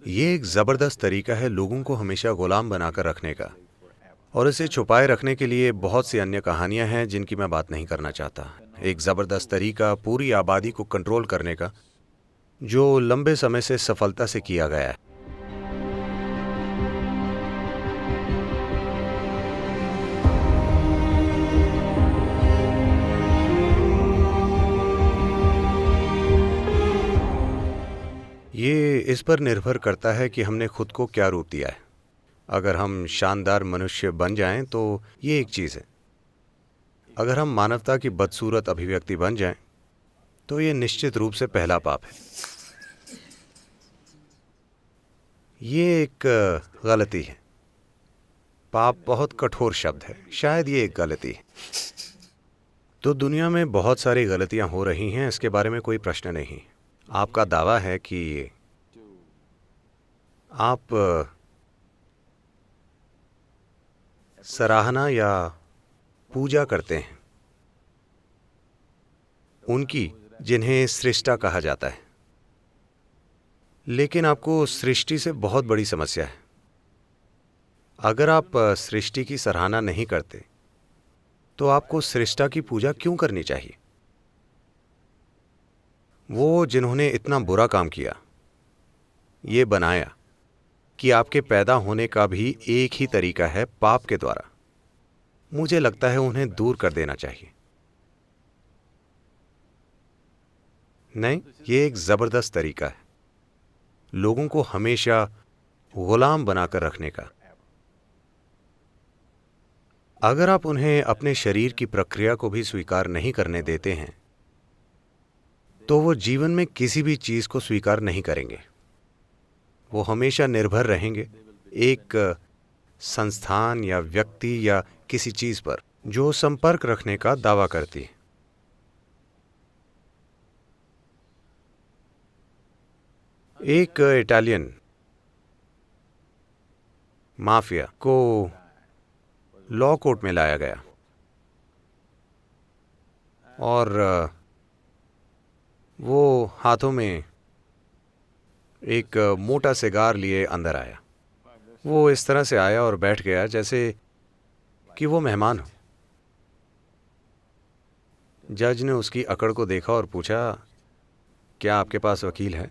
ये एक ज़बरदस्त तरीका है लोगों को हमेशा गुलाम बनाकर रखने का, और इसे छुपाए रखने के लिए बहुत सी अन्य कहानियां हैं जिनकी मैं बात नहीं करना चाहता। एक ज़बरदस्त तरीका पूरी आबादी को कंट्रोल करने का, जो लंबे समय से सफलता से किया गया है। ये इस पर निर्भर करता है कि हमने खुद को क्या रूप दिया है। अगर हम शानदार मनुष्य बन जाएं तो ये एक चीज़ है। अगर हम मानवता की बदसूरत अभिव्यक्ति बन जाएं तो ये निश्चित रूप से पहला पाप है। ये एक गलती है। पाप बहुत कठोर शब्द है, शायद ये एक गलती है। तो दुनिया में बहुत सारी गलतियां हो रही हैं, इसके बारे में कोई प्रश्न नहीं। आपका दावा है कि आप सराहना या पूजा करते हैं उनकी जिन्हें सृष्टा कहा जाता है, लेकिन आपको सृष्टि से बहुत बड़ी समस्या है। अगर आप सृष्टि की सराहना नहीं करते तो आपको सृष्टा की पूजा क्यों करनी चाहिए? वो जिन्होंने इतना बुरा काम किया, ये बनाया कि आपके पैदा होने का भी एक ही तरीका है, पाप के द्वारा। मुझे लगता है उन्हें दूर कर देना चाहिए। नहीं, ये एक जबरदस्त तरीका है लोगों को हमेशा गुलाम बनाकर रखने का। अगर आप उन्हें अपने शरीर की प्रक्रिया को भी स्वीकार नहीं करने देते हैं तो वो जीवन में किसी भी चीज को स्वीकार नहीं करेंगे। वो हमेशा निर्भर रहेंगे एक संस्थान या व्यक्ति या किसी चीज पर जो संपर्क रखने का दावा करती है। एक इटालियन माफिया को लॉ कोर्ट में लाया गया और वो हाथों में एक मोटा सिगार लिए अंदर आया। वो इस तरह से आया और बैठ गया जैसे कि वो मेहमान हो। जज ने उसकी अकड़ को देखा और पूछा, क्या आपके पास वकील है?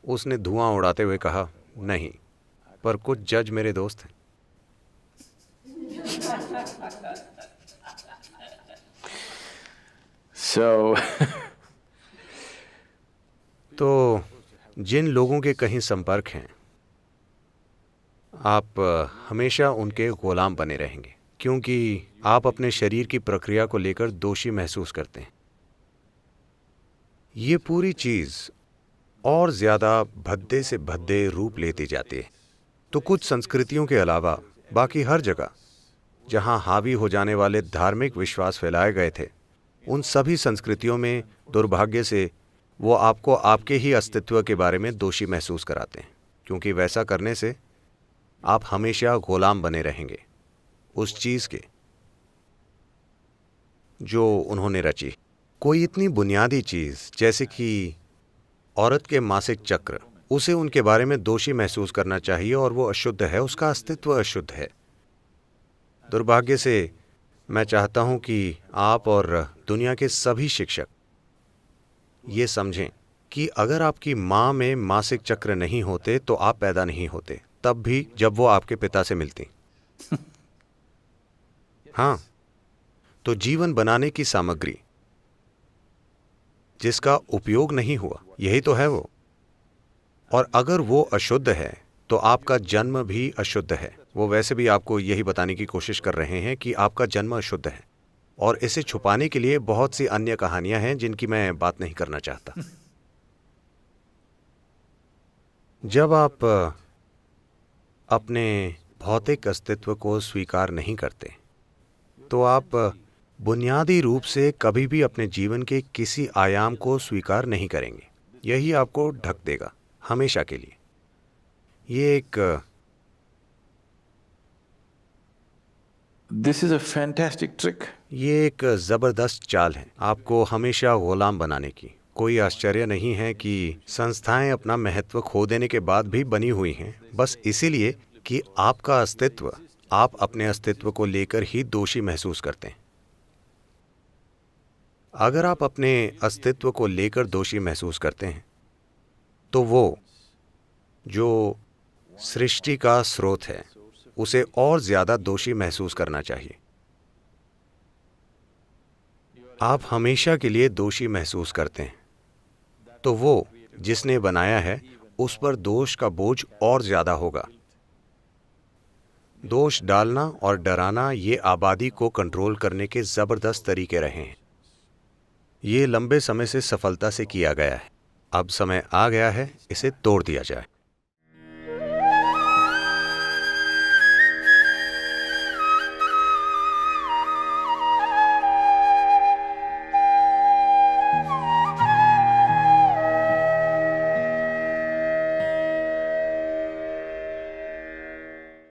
उसने धुआं उड़ाते हुए कहा, नहीं, पर कुछ जज मेरे दोस्त हैं। So, तो जिन लोगों के कहीं संपर्क हैं, आप हमेशा उनके गुलाम बने रहेंगे, क्योंकि आप अपने शरीर की प्रक्रिया को लेकर दोषी महसूस करते हैं। ये पूरी चीज और ज्यादा भद्दे से भद्दे रूप लेती जाती है। तो कुछ संस्कृतियों के अलावा बाकी हर जगह जहां हावी हो जाने वाले धार्मिक विश्वास फैलाए गए थे, उन सभी संस्कृतियों में दुर्भाग्य से वो आपको आपके ही अस्तित्व के बारे में दोषी महसूस कराते हैं, क्योंकि वैसा करने से आप हमेशा गुलाम बने रहेंगे उस चीज के जो उन्होंने रची। कोई इतनी बुनियादी चीज जैसे कि औरत के मासिक चक्र, उसे उनके बारे में दोषी महसूस करना चाहिए और वो अशुद्ध है, उसका अस्तित्व अशुद्ध है। दुर्भाग्य से मैं चाहता हूं कि आप और दुनिया के सभी शिक्षक ये समझें कि अगर आपकी माँ में मासिक चक्र नहीं होते तो आप पैदा नहीं होते, तब भी जब वो आपके पिता से मिलती। हाँ, तो जीवन बनाने की सामग्री जिसका उपयोग नहीं हुआ, यही तो है वो। और अगर वो अशुद्ध है तो आपका जन्म भी अशुद्ध है। वो वैसे भी आपको यही बताने की कोशिश कर रहे हैं कि आपका जन्म अशुद्ध है, और इसे छुपाने के लिए बहुत सी अन्य कहानियां हैं जिनकी मैं बात नहीं करना चाहता। जब आप अपने भौतिक अस्तित्व को स्वीकार नहीं करते तो आप बुनियादी रूप से कभी भी अपने जीवन के किसी आयाम को स्वीकार नहीं करेंगे। यही आपको ढक देगा हमेशा के लिए। this is a fantastic trick. ये एक जबरदस्त चाल है आपको हमेशा गुलाम बनाने की। कोई आश्चर्य नहीं है कि संस्थाएं अपना महत्व खो देने के बाद भी बनी हुई हैं, बस इसीलिए कि आपका अस्तित्व, आप अपने अस्तित्व को लेकर ही दोषी महसूस करते हैं। अगर आप अपने अस्तित्व को लेकर दोषी महसूस करते हैं, तो वो जो सृष्टि का स्रोत है, उसे और ज्यादा दोषी महसूस करना चाहिए। आप हमेशा के लिए दोषी महसूस करते हैं, तो वो जिसने बनाया है उस पर दोष का बोझ और ज्यादा होगा। दोष डालना और डराना ये आबादी को कंट्रोल करने के जबरदस्त तरीके रहे हैं। ये लंबे समय से सफलता से किया गया है। अब समय आ गया है इसे तोड़ दिया जाए।